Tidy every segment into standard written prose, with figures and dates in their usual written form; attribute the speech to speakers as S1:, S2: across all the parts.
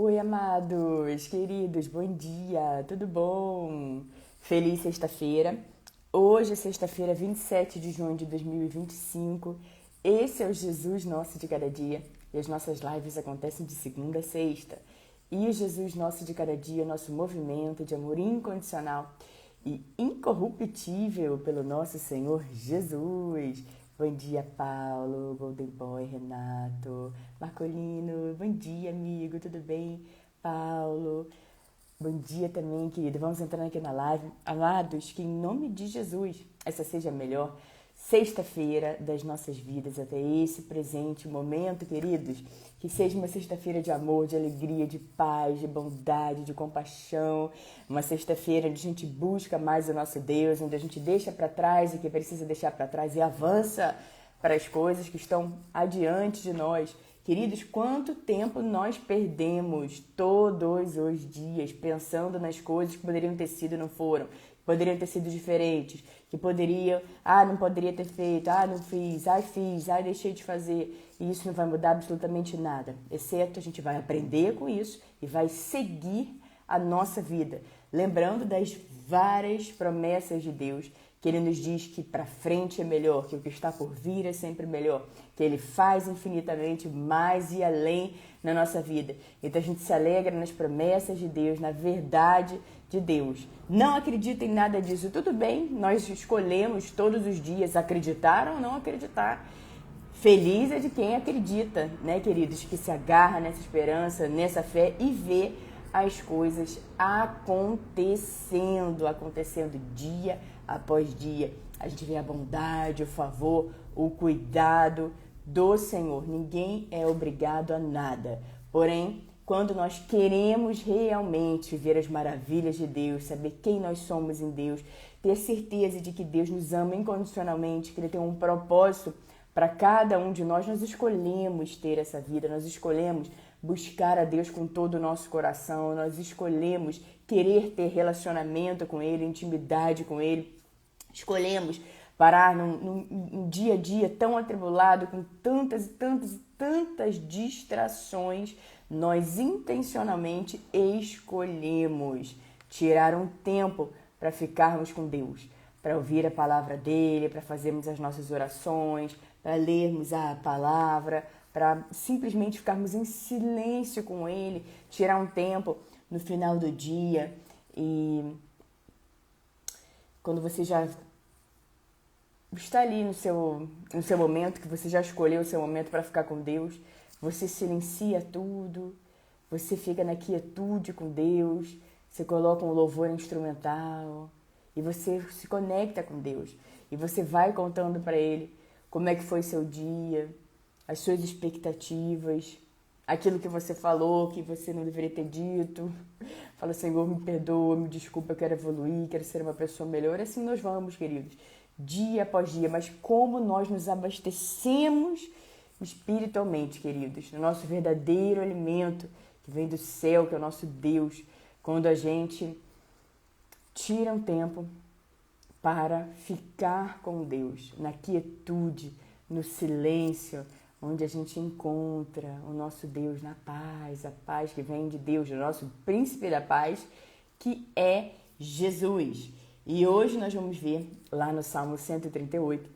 S1: Oi, amados, queridos, bom dia, tudo bom? Feliz sexta-feira. Hoje é sexta-feira, 27 de junho de 2025. Esse é o Jesus Nosso de Cada Dia e as nossas lives acontecem de segunda a sexta. E o Jesus Nosso de Cada Dia é o nosso movimento de amor incondicional e incorruptível pelo nosso Senhor Jesus. Bom dia, Paulo, Golden Boy, Renato, Marcolino. Bom dia, amigo, tudo bem? Paulo, bom dia também, querido. Vamos entrando aqui na live. Amados, que em nome de Jesus, essa seja a melhor sexta-feira das nossas vidas até esse presente momento, queridos. Que seja uma sexta-feira de amor, de alegria, de paz, de bondade, de compaixão. Uma sexta-feira onde a gente busca mais o nosso Deus, onde a gente deixa para trás o que precisa deixar para trás e avança para as coisas que estão adiante de nós. Queridos, quanto tempo nós perdemos todos os dias pensando nas coisas que poderiam ter sido e não foram, que poderiam ter sido diferentes, que poderiam, não poderia ter feito, não fiz, fiz, deixei de fazer. E isso não vai mudar absolutamente nada, exceto a gente vai aprender com isso e vai seguir a nossa vida, lembrando das várias promessas de Deus, que Ele nos diz que para frente é melhor, que o que está por vir é sempre melhor, que Ele faz infinitamente mais e além na nossa vida. Então a gente se alegra nas promessas de Deus, na verdade de Deus. Não acredita em nada disso, tudo bem, nós escolhemos todos os dias acreditar ou não acreditar. Feliz é de quem acredita, né, queridos, que se agarra nessa esperança, nessa fé e vê as coisas acontecendo dia após dia. A gente vê a bondade, o favor, o cuidado do Senhor. Ninguém é obrigado a nada. Porém, quando nós queremos realmente ver as maravilhas de Deus, saber quem nós somos em Deus, ter certeza de que Deus nos ama incondicionalmente, que Ele tem um propósito para cada um de nós, nós escolhemos ter essa vida, nós escolhemos buscar a Deus com todo o nosso coração, nós escolhemos querer ter relacionamento com Ele, intimidade com Ele, escolhemos parar num dia a dia tão atribulado, com tantas distrações, nós intencionalmente escolhemos tirar um tempo para ficarmos com Deus, para ouvir a palavra dEle, para fazermos as nossas orações, para lermos a palavra, para simplesmente ficarmos em silêncio com Ele, tirar um tempo no final do dia e quando você já está ali no seu momento, que você já escolheu o seu momento para ficar com Deus, você silencia tudo, você fica na quietude com Deus, você coloca um louvor instrumental e você se conecta com Deus e você vai contando para Ele como é que foi seu dia, as suas expectativas, aquilo que você falou, que você não deveria ter dito. Fala, Senhor, me perdoa, me desculpa, eu quero evoluir, quero ser uma pessoa melhor. Assim nós vamos, queridos, dia após dia. Mas como nós nos abastecemos espiritualmente, queridos, no nosso verdadeiro alimento, que vem do céu, que é o nosso Deus, quando a gente tira um tempo para ficar com Deus, na quietude, no silêncio, onde a gente encontra o nosso Deus na paz, a paz que vem de Deus, o nosso príncipe da paz, que é Jesus. E hoje nós vamos ver lá no Salmo 138,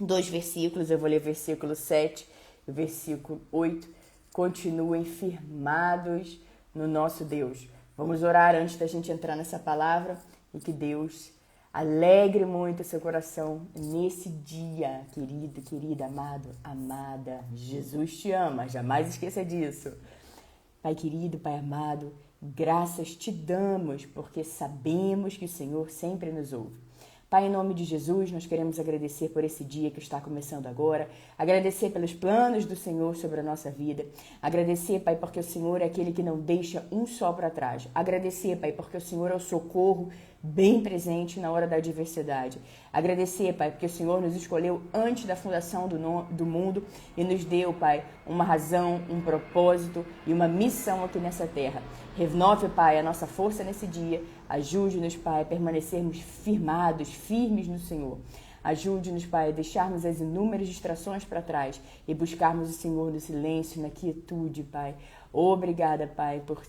S1: 2 versículos, eu vou ler o versículo 7 e o versículo 8, continuem firmados no nosso Deus. Vamos orar antes da gente entrar nessa palavra e que Deus alegre muito o seu coração nesse dia, querido, querida, amado, amada. Jesus te ama, jamais esqueça disso. Pai querido, Pai amado, graças te damos porque sabemos que o Senhor sempre nos ouve. Pai, em nome de Jesus, nós queremos agradecer por esse dia que está começando agora, agradecer pelos planos do Senhor sobre a nossa vida, agradecer, Pai, porque o Senhor é aquele que não deixa um só para trás, agradecer, Pai, porque o Senhor é o socorro bem presente na hora da adversidade, agradecer, Pai, porque o Senhor nos escolheu antes da fundação do mundo e nos deu, Pai, uma razão, um propósito e uma missão aqui nessa terra. Renove, Pai, a nossa força nesse dia, ajude-nos, Pai, a permanecermos firmes no Senhor. Ajude-nos, Pai, a deixarmos as inúmeras distrações para trás e buscarmos o Senhor no silêncio, na quietude, Pai. Obrigada, Pai, por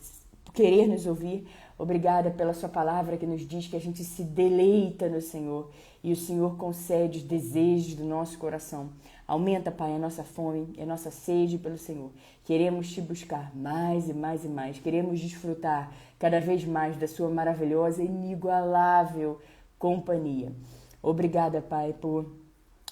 S1: querer nos ouvir. Obrigada pela sua palavra que nos diz que a gente se deleita no Senhor e o Senhor concede os desejos do nosso coração. Aumenta, Pai, a nossa fome e a nossa sede pelo Senhor. Queremos te buscar mais e mais e mais. Queremos desfrutar cada vez mais da sua maravilhosa e inigualável companhia. Obrigada, Pai, por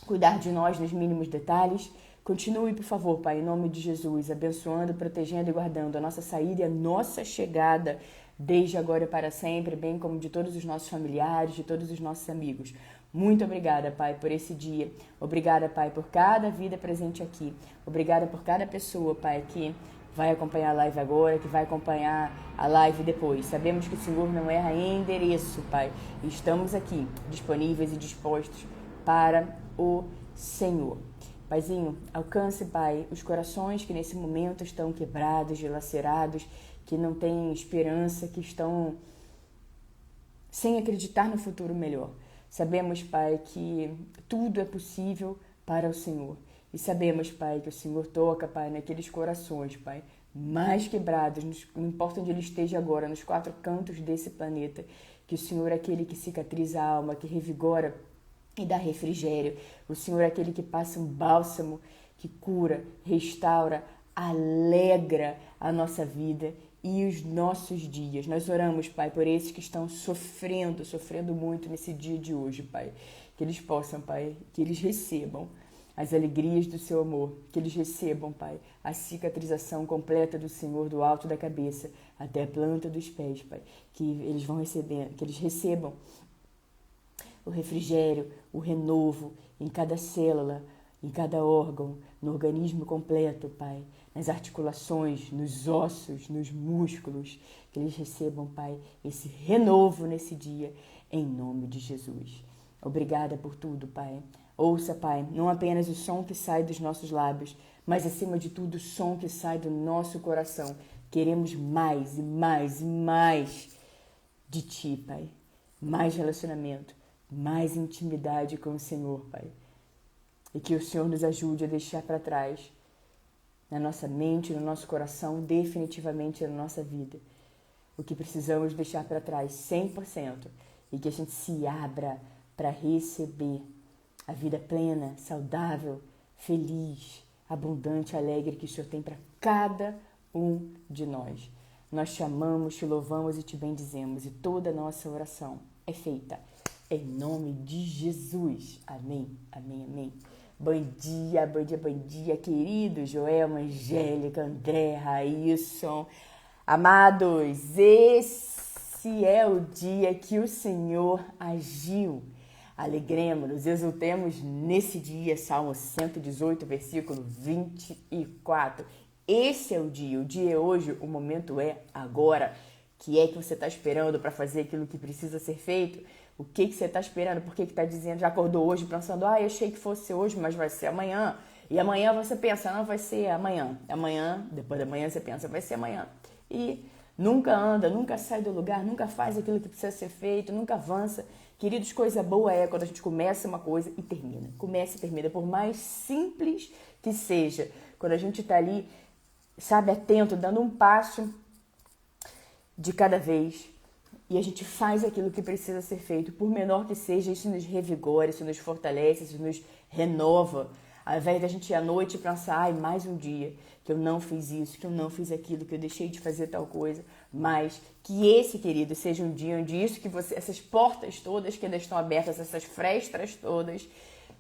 S1: cuidar de nós nos mínimos detalhes. Continue, por favor, Pai, em nome de Jesus, abençoando, protegendo e guardando a nossa saída e a nossa chegada desde agora e para sempre, bem como de todos os nossos familiares, de todos os nossos amigos. Muito obrigada, Pai, por esse dia. Obrigada, Pai, por cada vida presente aqui. Obrigada por cada pessoa, Pai, que vai acompanhar a live agora, que vai acompanhar a live depois. Sabemos que o Senhor não erra em endereço, Pai. Estamos aqui, disponíveis e dispostos para o Senhor. Paizinho, alcance, Pai, os corações que nesse momento estão quebrados, dilacerados, que não têm esperança, que estão sem acreditar no futuro melhor. Sabemos, Pai, que tudo é possível para o Senhor. E sabemos, Pai, que o Senhor toca, Pai, naqueles corações, Pai, mais quebrados, não importa onde ele esteja agora, nos 4 cantos desse planeta, que o Senhor é aquele que cicatriza a alma, que revigora e dá refrigério. O Senhor é aquele que passa um bálsamo, que cura, restaura, alegra a nossa vida e os nossos dias. Nós oramos, Pai, por esses que estão sofrendo muito nesse dia de hoje, Pai. Que eles possam, Pai, que eles recebam as alegrias do seu amor, que eles recebam, Pai, a cicatrização completa do Senhor do alto da cabeça até a planta dos pés, Pai. Que eles vão receber, que eles recebam o refrigério, o renovo em cada célula, em cada órgão, no organismo completo, Pai, nas articulações, nos ossos, nos músculos, que eles recebam, Pai, esse renovo nesse dia, em nome de Jesus. Obrigada por tudo, Pai. Ouça, Pai, não apenas o som que sai dos nossos lábios, mas, acima de tudo, o som que sai do nosso coração. Queremos mais e mais e mais de Ti, Pai. Mais relacionamento, mais intimidade com o Senhor, Pai. E que o Senhor nos ajude a deixar para trás, na nossa mente, no nosso coração, definitivamente na nossa vida, o que precisamos deixar para trás 100%, e que a gente se abra para receber a vida plena, saudável, feliz, abundante, alegre que o Senhor tem para cada um de nós. Nós te amamos, te louvamos e te bendizemos, e toda a nossa oração é feita em nome de Jesus. Amém, amém, amém. Bom dia, bom dia, bom dia, querido Joelma, Angélica, André, Raílson. Amados, esse é o dia que o Senhor agiu. Alegremos-nos, exultemos nesse dia, Salmo 118, versículo 24. Esse é o dia é hoje, o momento é agora. Que é que você está esperando para fazer aquilo que precisa ser feito? O que você está esperando? Por que está dizendo? Já acordou hoje pensando, eu achei que fosse hoje, mas vai ser amanhã. E amanhã você pensa, não, vai ser amanhã. Amanhã, depois da manhã você pensa, vai ser amanhã. E nunca anda, nunca sai do lugar, nunca faz aquilo que precisa ser feito, nunca avança. Queridos, coisa boa é quando a gente começa uma coisa e termina. Começa e termina, por mais simples que seja. Quando a gente está ali, sabe, atento, dando um passo de cada vez, e a gente faz aquilo que precisa ser feito, por menor que seja, isso nos revigora, isso nos fortalece, isso nos renova. Ao invés da gente ir à noite e pensar, mais um dia que eu não fiz isso, que eu não fiz aquilo, que eu deixei de fazer tal coisa, mas que esse, querido, seja um dia onde isso que você, essas portas todas que ainda estão abertas, essas frestas todas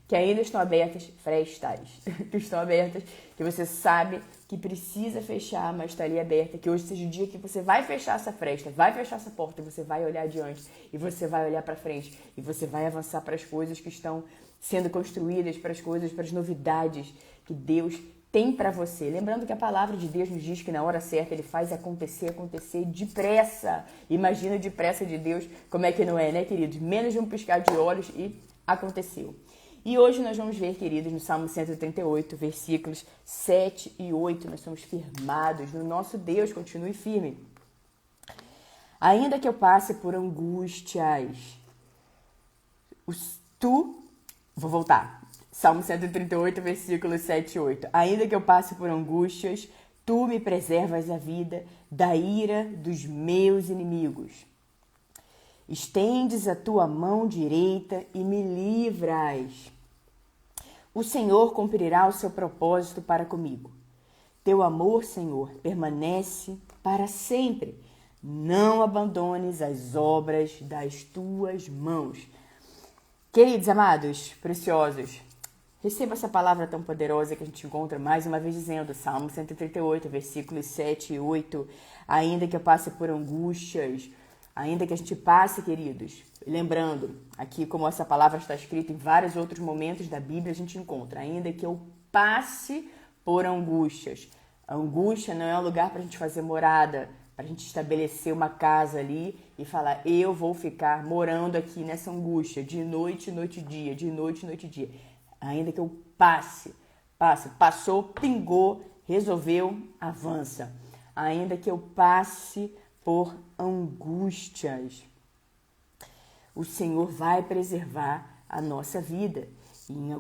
S1: que ainda estão abertas, frestas, que estão abertas, que você sabe que precisa fechar, mas está ali aberta, que hoje seja o dia que você vai fechar essa fresta, vai fechar essa porta, e você vai olhar adiante, e você vai olhar para frente, e você vai avançar para as coisas que estão sendo construídas, para as coisas, para as novidades que Deus tem para você. Lembrando que a palavra de Deus nos diz que na hora certa Ele faz acontecer depressa. Imagina depressa de Deus, como é que não é, né, queridos? Menos de um piscar de olhos e aconteceu. E hoje nós vamos ver, queridos, no Salmo 138, versículos 7 e 8, nós somos firmados no nosso Deus, continue firme. Ainda que eu passe por angústias, vou voltar. Salmo 138, versículos 7 e 8. Ainda que eu passe por angústias, Tu me preservas a vida da ira dos meus inimigos. Estendes a tua mão direita e me livras. O Senhor cumprirá o seu propósito para comigo. Teu amor, Senhor, permanece para sempre. Não abandones as obras das tuas mãos. Queridos, amados, preciosos, receba essa palavra tão poderosa que a gente encontra mais uma vez dizendo, Salmo 138, versículos 7 e 8. Ainda que eu passe por angústias, ainda que a gente passe, queridos, lembrando aqui como essa palavra está escrita em vários outros momentos da Bíblia, a gente encontra, ainda que eu passe por angústias. A angústia não é um lugar para a gente fazer morada, para a gente estabelecer uma casa ali e falar, eu vou ficar morando aqui nessa angústia, de noite, noite e dia, de noite, noite e dia. Ainda que eu passou, pingou, resolveu, avança. Ainda que eu passe por angústias, o Senhor vai preservar a nossa vida. E em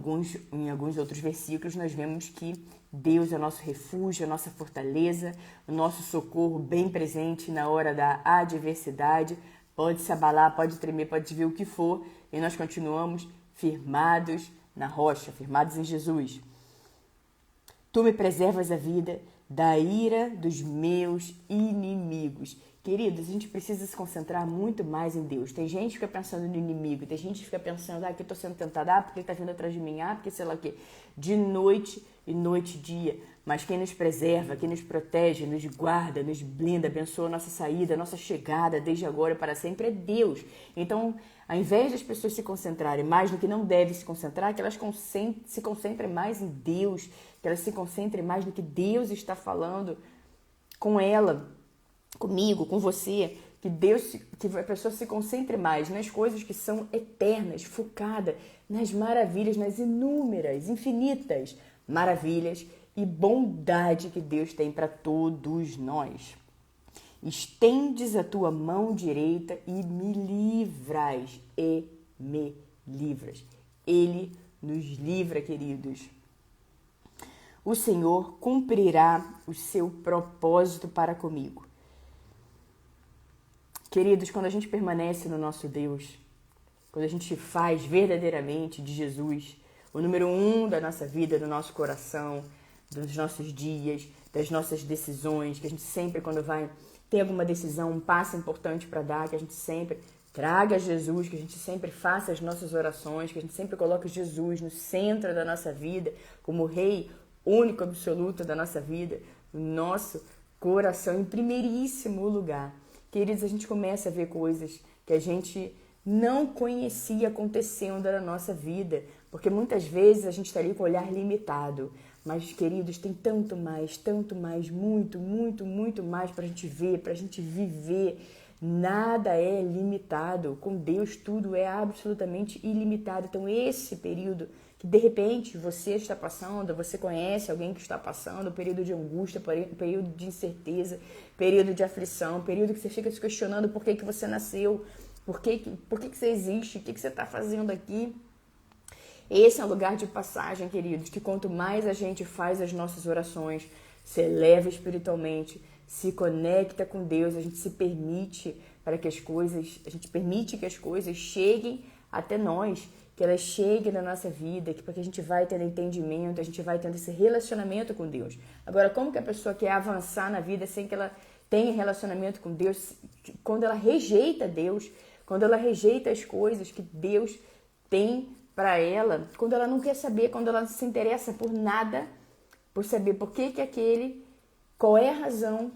S1: alguns outros versículos nós vemos que Deus é o nosso refúgio, a nossa fortaleza, o nosso socorro bem presente na hora da adversidade. Pode se abalar, pode tremer, pode vir o que for, e nós continuamos firmados na rocha, firmados em Jesus. Tu me preservas a vida da ira dos meus inimigos. Queridos, a gente precisa se concentrar muito mais em Deus. Tem gente que fica pensando no inimigo, tem gente que fica pensando, que eu tô sendo tentada, porque ele tá vindo atrás de mim, porque sei lá o quê. De noite e noite e dia. Mas quem nos preserva, quem nos protege, nos guarda, nos blinda, abençoa a nossa saída, a nossa chegada, desde agora e para sempre, é Deus. Então, ao invés das pessoas se concentrarem mais no que não deve se concentrar, que elas se concentrem mais em Deus, que elas se concentrem mais no que Deus está falando com ela, comigo, com você, que a pessoa se concentre mais nas coisas que são eternas, focada nas maravilhas, nas inúmeras, infinitas maravilhas e bondade que Deus tem para todos nós. Estendes a tua mão direita e me livras, Ele nos livra, queridos. O Senhor cumprirá o seu propósito para comigo. Queridos, quando a gente permanece no nosso Deus, quando a gente faz verdadeiramente de Jesus o número 1 da nossa vida, do nosso coração, dos nossos dias, das nossas decisões, que a gente sempre, quando vai ter alguma decisão, um passo importante para dar, que a gente sempre traga Jesus, que a gente sempre faça as nossas orações, que a gente sempre coloque Jesus no centro da nossa vida, como o Rei único, absoluto da nossa vida, no nosso coração, em primeiríssimo lugar. Queridos, a gente começa a ver coisas que a gente não conhecia acontecendo na nossa vida, porque muitas vezes a gente está ali com o olhar limitado. Mas, queridos, tem tanto mais, muito, muito, muito mais para a gente ver, para a gente viver. Nada é limitado. Com Deus, tudo é absolutamente ilimitado. Então, esse período que, de repente, você está passando, você conhece alguém que está passando, período de angústia, período de incerteza, período de aflição, período que você fica se questionando por que você nasceu, por que você existe, o que você está fazendo aqui. Esse é um lugar de passagem, queridos, que quanto mais a gente faz as nossas orações, se eleva espiritualmente, se conecta com Deus, a gente se permite que as coisas cheguem até nós, que elas cheguem na nossa vida, para que a gente vai tendo entendimento, a gente vai tendo esse relacionamento com Deus. Agora, como que a pessoa quer avançar na vida sem que ela tenha relacionamento com Deus, quando ela rejeita Deus, quando ela rejeita as coisas que Deus tem para ela, quando ela não quer saber, quando ela não se interessa por nada, por saber por que aquele, qual é a razão,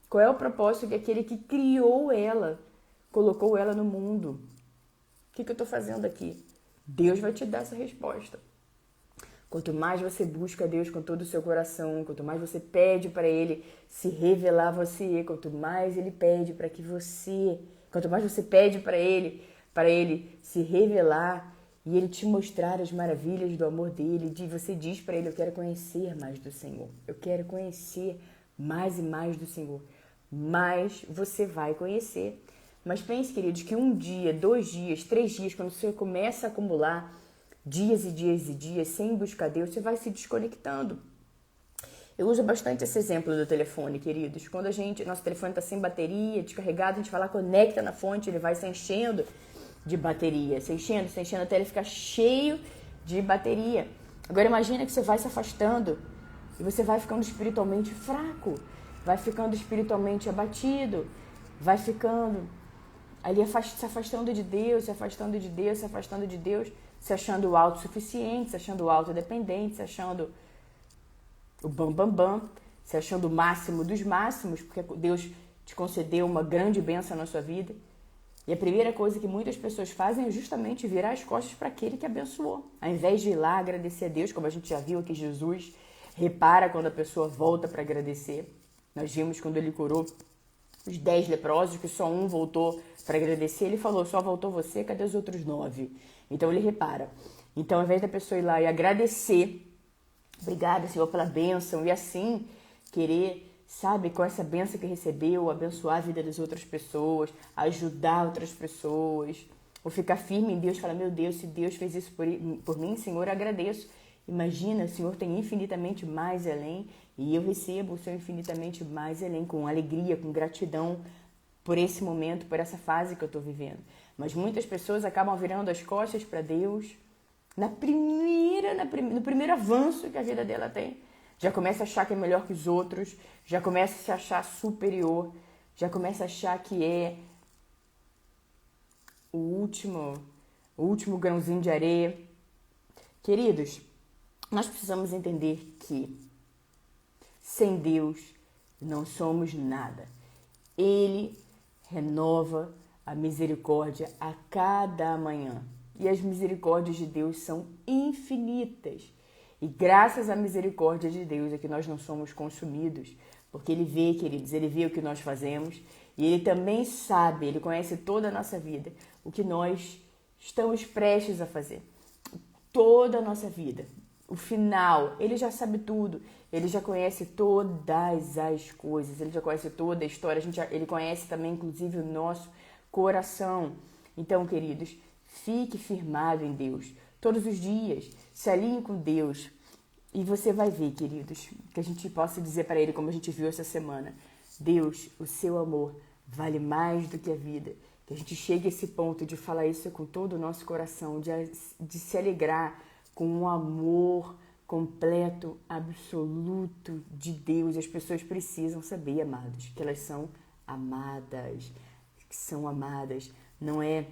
S1: qual é o propósito que aquele que criou ela, colocou ela no mundo. O que eu estou fazendo aqui? Deus vai te dar essa resposta. Quanto mais você busca Deus com todo o seu coração, quanto mais você pede para Ele se revelar a você, quanto mais Ele pede para que você, quanto mais você pede para Ele se revelar, e Ele te mostrar as maravilhas do amor dEle, você diz para Ele, eu quero conhecer mais do Senhor. Eu quero conhecer mais e mais do Senhor. Mas você vai conhecer. Mas pense, queridos, que 1 dia, 2 dias, 3 dias, quando você começa a acumular dias e dias e dias sem buscar Deus, você vai se desconectando. Eu uso bastante esse exemplo do telefone, queridos. Quando nosso telefone está sem bateria, descarregado, a gente vai lá, conecta na fonte, ele vai se enchendo de bateria, se enchendo até ele ficar cheio de bateria. Agora imagina que você vai se afastando e você vai ficando espiritualmente fraco, vai ficando espiritualmente abatido, vai ficando ali se afastando de Deus, se afastando de Deus, se afastando de Deus, se achando autossuficiente, se achando autodependente, se achando o bam, se achando o máximo dos máximos, porque Deus te concedeu uma grande bênção na sua vida. E a primeira coisa que muitas pessoas fazem é justamente virar as costas para aquele que abençoou. Ao invés de ir lá agradecer a Deus, como a gente já viu aqui, Jesus repara quando a pessoa volta para agradecer. Nós vimos quando ele curou os 10 leprosos, que só um voltou para agradecer. Ele falou, só voltou você, cadê os outros 9? Então ele repara. Então, ao invés da pessoa ir lá e agradecer, obrigada, Senhor, pela bênção, e assim querer, sabe, com essa bênção que recebeu, abençoar a vida das outras pessoas, ajudar outras pessoas, ou ficar firme em Deus, falar, meu Deus, se Deus fez isso por mim, Senhor, eu agradeço. Imagina, o Senhor tem infinitamente mais além, e eu recebo o Senhor infinitamente mais além, com alegria, com gratidão por esse momento, por essa fase que eu estou vivendo. Mas muitas pessoas acabam virando as costas para Deus no primeiro avanço que a vida dela tem. Já começa a achar que é melhor que os outros, já começa a se achar superior, já começa a achar que é o último grãozinho de areia. Queridos, nós precisamos entender que sem Deus não somos nada. Ele renova a misericórdia a cada manhã. E as misericórdias de Deus são infinitas. E graças à misericórdia de Deus é que nós não somos consumidos. Porque Ele vê, queridos, Ele vê o que nós fazemos. E Ele também sabe, Ele conhece toda a nossa vida, o que nós estamos prestes a fazer. Toda a nossa vida. O final, Ele já sabe tudo. Ele já conhece todas as coisas. Ele já conhece toda a história. Ele conhece também, inclusive, o nosso coração. Então, queridos, fique firmado em Deus. Todos os dias, se alinhe com Deus. E você vai ver, queridos, que a gente possa dizer para Ele, como a gente viu essa semana, Deus, o seu amor vale mais do que a vida. Que a gente chegue a esse ponto de falar isso com todo o nosso coração, de se alegrar com um amor completo, absoluto de Deus. As pessoas precisam saber, amados, que elas são amadas, que são amadas. Não é,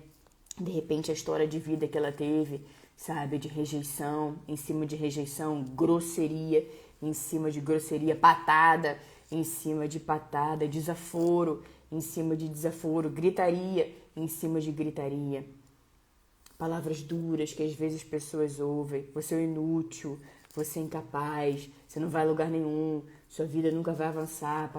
S1: de repente, a história de vida que ela teve, sabe, de rejeição, em cima de rejeição, grosseria, em cima de grosseria, patada, em cima de patada, desaforo, em cima de desaforo, gritaria, em cima de gritaria. Palavras duras que às vezes as pessoas ouvem. Você é inútil, você é incapaz, você não vai a lugar nenhum, sua vida nunca vai avançar.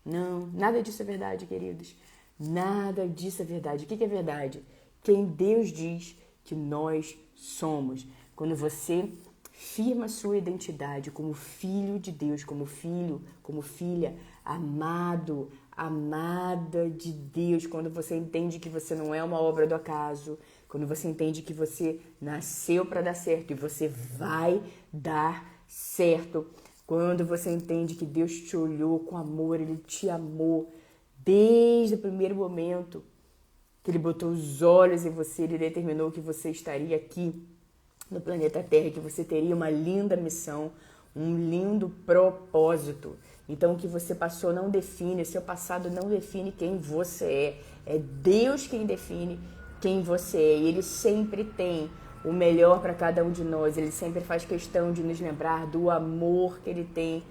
S1: Não, nada disso é verdade, queridos. Nada disso é verdade. O que é verdade? Quem Deus diz que nós somos. Quando você firma sua identidade como filho de Deus, como filho, como filha, amado, amada de Deus, quando você entende que você não é uma obra do acaso, quando você entende que você nasceu para dar certo e você vai dar certo, quando você entende que Deus te olhou com amor, Ele te amou desde o primeiro momento que Ele botou os olhos em você, Ele determinou que você estaria aqui no planeta Terra, que você teria uma linda missão, um lindo propósito. Então, o que você passou não define, seu passado não define quem você é. É Deus quem define quem você é. E Ele sempre tem o melhor para cada um de nós. Ele sempre faz questão de nos lembrar do amor que Ele tem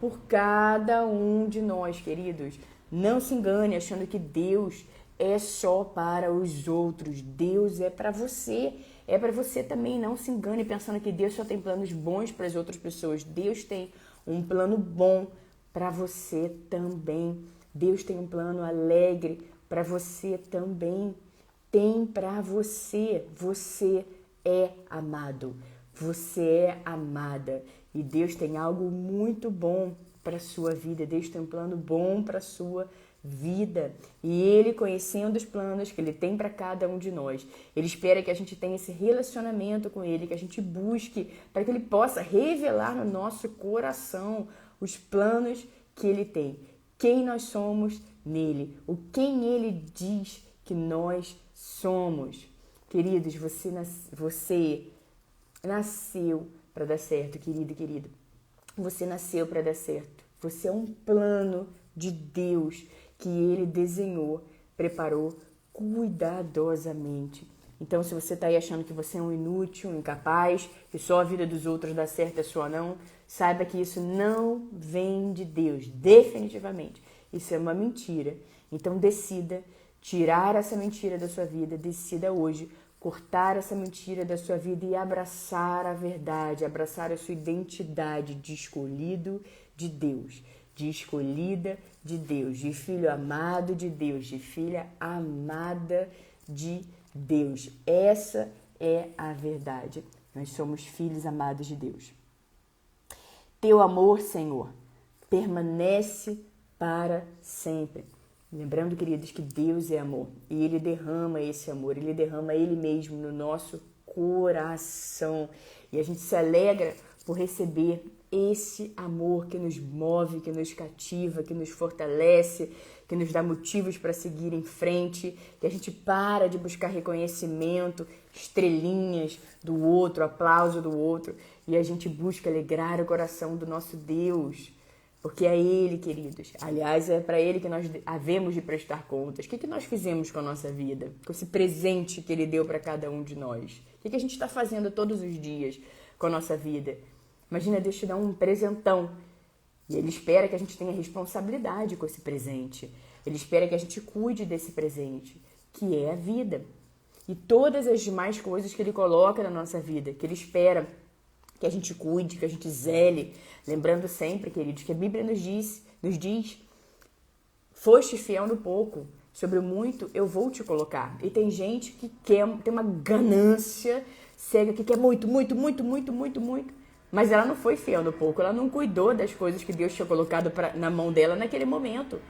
S1: por cada um de nós, queridos. Não se engane achando que Deus é só para os outros. Deus é para você. É para você também. Não se engane pensando que Deus só tem planos bons para as outras pessoas. Deus tem um plano bom para você também. Deus tem um plano alegre para você também. Tem para você. Você é amado. Você é amada. E Deus tem algo muito bom para a sua vida. Deus tem um plano bom para a sua vida. E Ele, conhecendo os planos que Ele tem para cada um de nós, Ele espera que a gente tenha esse relacionamento com Ele, que a gente busque para que Ele possa revelar no nosso coração os planos que Ele tem, quem nós somos nele, o quem Ele diz que nós somos. Queridos, você nasceu para dar certo, querido e querida. Você nasceu para dar certo. Você é um plano de Deus que Ele desenhou, preparou cuidadosamente. Então, se você está aí achando que você é um inútil, um incapaz, que só a vida dos outros dá certo e a sua não, saiba que isso não vem de Deus, definitivamente. Isso é uma mentira. Então, decida tirar essa mentira da sua vida, decida hoje cortar essa mentira da sua vida e abraçar a verdade, abraçar a sua identidade de escolhido de Deus, de escolhida de Deus, de filho amado de Deus, de filha amada de Deus. Essa é a verdade. Nós somos filhos amados de Deus. Teu amor, Senhor, permanece para sempre. Lembrando, queridos, que Deus é amor e Ele derrama esse amor, Ele derrama Ele mesmo no nosso coração. E a gente se alegra por receber esse amor que nos move, que nos cativa, que nos fortalece, que nos dá motivos para seguir em frente, que a gente para de buscar reconhecimento, estrelinhas do outro, aplauso do outro, e a gente busca alegrar o coração do nosso Deus. Porque é Ele, queridos. Aliás, é para Ele que nós havemos de prestar contas. O que nós fizemos com a nossa vida? Com esse presente que Ele deu para cada um de nós? O que a gente está fazendo todos os dias com a nossa vida? Imagina Deus te dar um presentão. E Ele espera que a gente tenha responsabilidade com esse presente. Ele espera que a gente cuide desse presente, que é a vida. E todas as demais coisas que Ele coloca na nossa vida, que Ele espera que a gente cuide, que a gente zele. Lembrando sempre, queridos, que a Bíblia nos diz, foste fiel no pouco, sobre o muito eu vou te colocar. E tem gente que tem uma ganância cega, que quer muito, muito, muito, muito, muito, muito. Mas ela não foi fiel no pouco, ela não cuidou das coisas que Deus tinha colocado na mão dela naquele momento.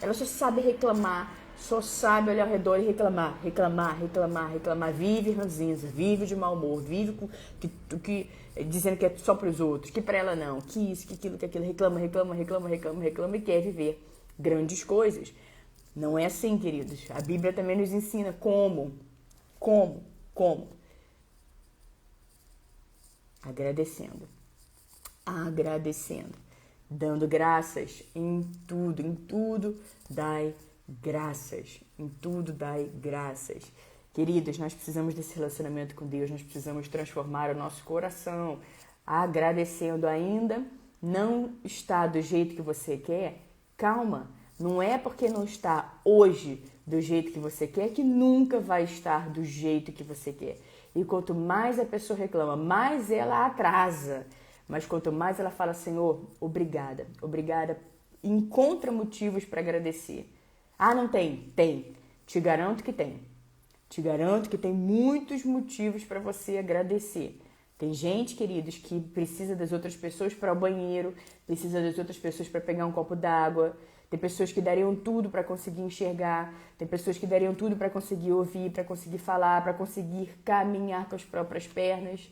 S1: Ela só sabe reclamar, só sabe olhar ao redor e reclamar, reclamar, reclamar, reclamar. Vive ranzinza, vive de mau humor, vive dizendo que é só para os outros, que para ela não, que isso, que aquilo, reclama, reclama, reclama, reclama, reclama e quer viver grandes coisas. Não é assim, queridos. A Bíblia também nos ensina como. Agradecendo, dando graças em tudo dai graças, em tudo dai graças. Queridos, nós precisamos desse relacionamento com Deus, nós precisamos transformar o nosso coração, agradecendo ainda. Não está do jeito que você quer? Calma, não é porque não está hoje do jeito que você quer que nunca vai estar do jeito que você quer. E quanto mais a pessoa reclama, mais ela atrasa. Mas quanto mais ela fala, Senhor, obrigada, obrigada, encontra motivos para agradecer. Ah, não tem? Tem. Te garanto que tem. Te garanto que tem muitos motivos para você agradecer. Tem gente, queridos, que precisa das outras pessoas para o banheiro, precisa das outras pessoas para pegar um copo d'água. Tem pessoas que dariam tudo para conseguir enxergar. Tem pessoas que dariam tudo para conseguir ouvir, para conseguir falar, para conseguir caminhar com as próprias pernas.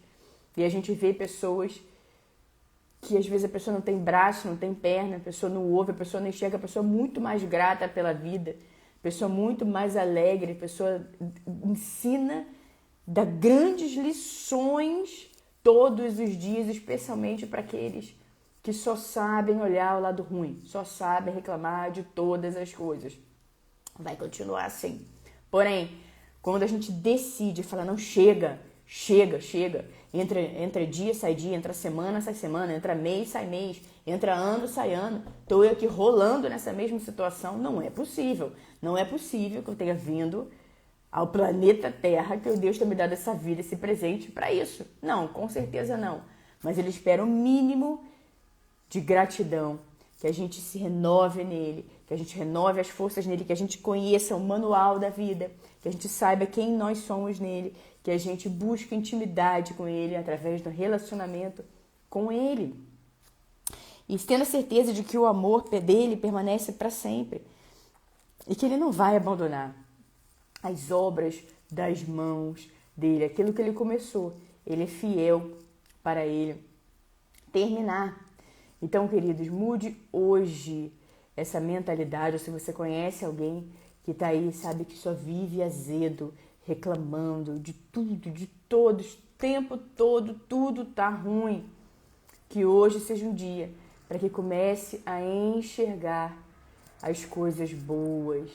S1: E a gente vê pessoas que às vezes a pessoa não tem braço, não tem perna, a pessoa não ouve, a pessoa não enxerga, a pessoa muito mais grata pela vida, a pessoa muito mais alegre, a pessoa ensina, dá grandes lições todos os dias, especialmente para aqueles que só sabem olhar o lado ruim, só sabem reclamar de todas as coisas. Vai continuar assim. Porém, quando a gente decide falar, não, chega, entra dia, sai dia, entra semana, sai semana, entra mês, sai mês, entra ano, sai ano, estou eu aqui rolando nessa mesma situação, não é possível. Não é possível que eu tenha vindo ao planeta Terra, que Deus tenha me dado essa vida, esse presente para isso. Não, com certeza não. Mas Ele espera o mínimo de gratidão, que a gente se renove nele, que a gente renove as forças nele, que a gente conheça o manual da vida, que a gente saiba quem nós somos nele, que a gente busque intimidade com ele através do relacionamento com ele. E tendo a certeza de que o amor dele permanece para sempre. e que Ele não vai abandonar as obras das mãos dele, aquilo que Ele começou. Ele é fiel para Ele terminar. Então, queridos, mude hoje essa mentalidade. Ou se você conhece alguém que está aí, sabe, que só vive azedo, reclamando de tudo, de todos, o tempo todo, tudo tá ruim. Que hoje seja um dia para que comece a enxergar as coisas boas.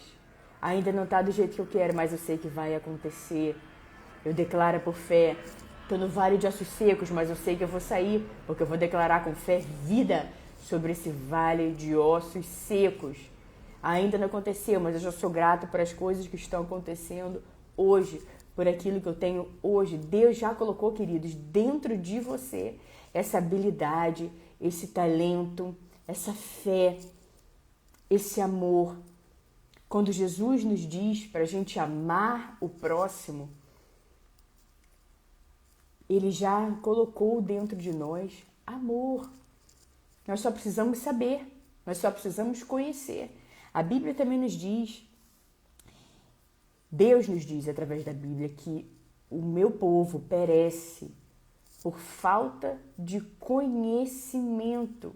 S1: Ainda não está do jeito que eu quero, mas eu sei que vai acontecer. Eu declaro por fé. Estou no vale de ossos secos, mas eu sei que eu vou sair, porque eu vou declarar com fé vida sobre esse vale de ossos secos. Ainda não aconteceu, mas eu já sou grato por as coisas que estão acontecendo hoje, por aquilo que eu tenho hoje. Deus já colocou, queridos, dentro de você essa habilidade, esse talento, essa fé, esse amor. Quando Jesus nos diz para a gente amar o próximo, Ele já colocou dentro de nós amor. Nós só precisamos saber, nós só precisamos conhecer. A Bíblia também nos diz, Deus nos diz através da Bíblia que o meu povo perece por falta de conhecimento.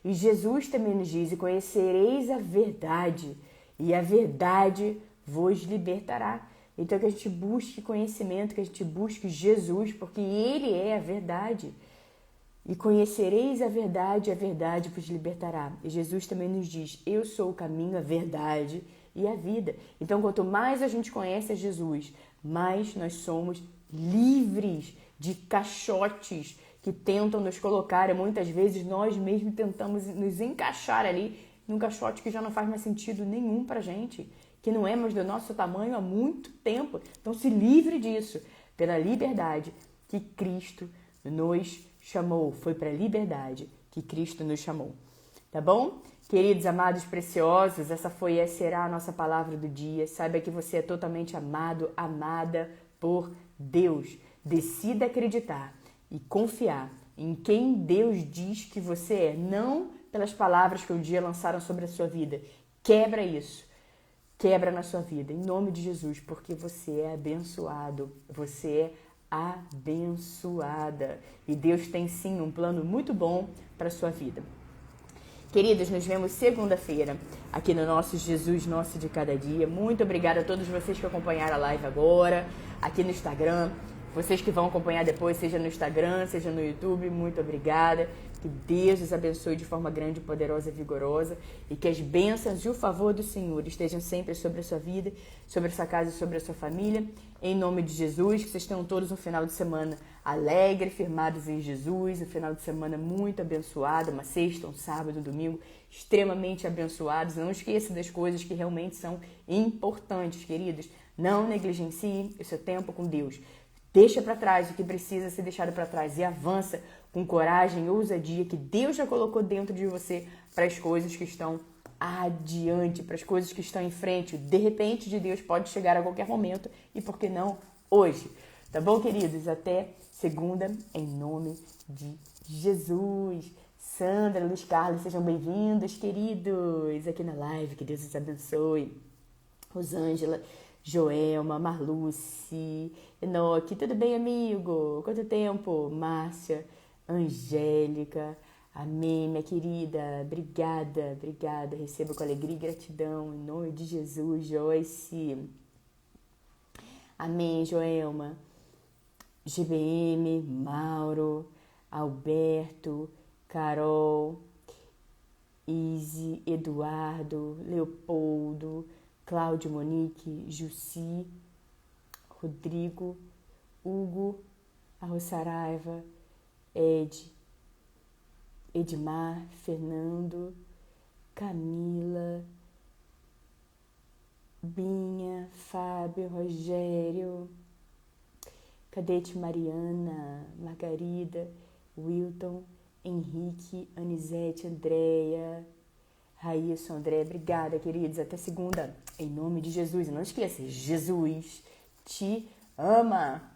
S1: E Jesus também nos diz, e conhecereis a verdade, e a verdade vos libertará. Então que a gente busque conhecimento, que a gente busque Jesus, porque Ele é a verdade. E conhecereis a verdade vos libertará. E Jesus também nos diz, eu sou o caminho, a verdade e a vida. Então quanto mais a gente conhece a Jesus, mais nós somos livres de caixotes que tentam nos colocar, e muitas vezes nós mesmos tentamos nos encaixar ali num caixote que já não faz mais sentido nenhum pra gente, que não é mais do nosso tamanho há muito tempo. Então se livre disso, pela liberdade que Cristo nos chamou. Foi para a liberdade que Cristo nos chamou. Tá bom? Queridos, amados, preciosos, essa será a nossa palavra do dia. Saiba que você é totalmente amado, amada por Deus. Decida acreditar e confiar em quem Deus diz que você é, não pelas palavras que um dia lançaram sobre a sua vida. Quebra isso. Quebra na sua vida, em nome de Jesus, porque você é abençoado, você é abençoada. E Deus tem sim um plano muito bom para a sua vida. Queridos, nos vemos segunda-feira aqui no nosso Jesus Nosso de Cada Dia. Muito obrigada a todos vocês que acompanharam a live agora, aqui no Instagram. Vocês que vão acompanhar depois, seja no Instagram, seja no YouTube, muito obrigada. Que Deus os abençoe de forma grande, poderosa e vigorosa. E que as bênçãos e o favor do Senhor estejam sempre sobre a sua vida, sobre a sua casa e sobre a sua família. Em nome de Jesus, que vocês tenham todos um final de semana alegre, firmados em Jesus. Um final de semana muito abençoado, uma sexta, um sábado, um domingo extremamente abençoados. Não esqueça das coisas que realmente são importantes, queridos. Não negligencie o seu tempo com Deus. Deixa para trás o que precisa ser deixado para trás e avança com coragem e ousadia que Deus já colocou dentro de você para as coisas que estão adiante, para as coisas que estão em frente. De repente de Deus pode chegar a qualquer momento e por que não hoje? Tá bom, queridos? Até segunda, em nome de Jesus. Sandra, Luiz Carlos, sejam bem-vindos, queridos, aqui na live. Que Deus os abençoe. Rosângela, Joelma, Marluce, Enoque, tudo bem, amigo? Quanto tempo? Márcia, Angélica, amém, minha querida, obrigada, receba com alegria e gratidão, em nome de Jesus. Joyce, amém, Joelma, GBM, Mauro, Alberto, Carol, Izzy, Eduardo, Leopoldo, Cláudio, Monique, Jussi, Rodrigo, Hugo, Arro Saraiva, Ed, Edmar, Fernando, Camila, Binha, Fábio, Rogério, Cadete Mariana, Margarida, Wilton, Henrique, Anisete, Andréia, Raíssa, André, obrigada, queridos. Até segunda, em nome de Jesus. E não esqueça, Jesus te ama.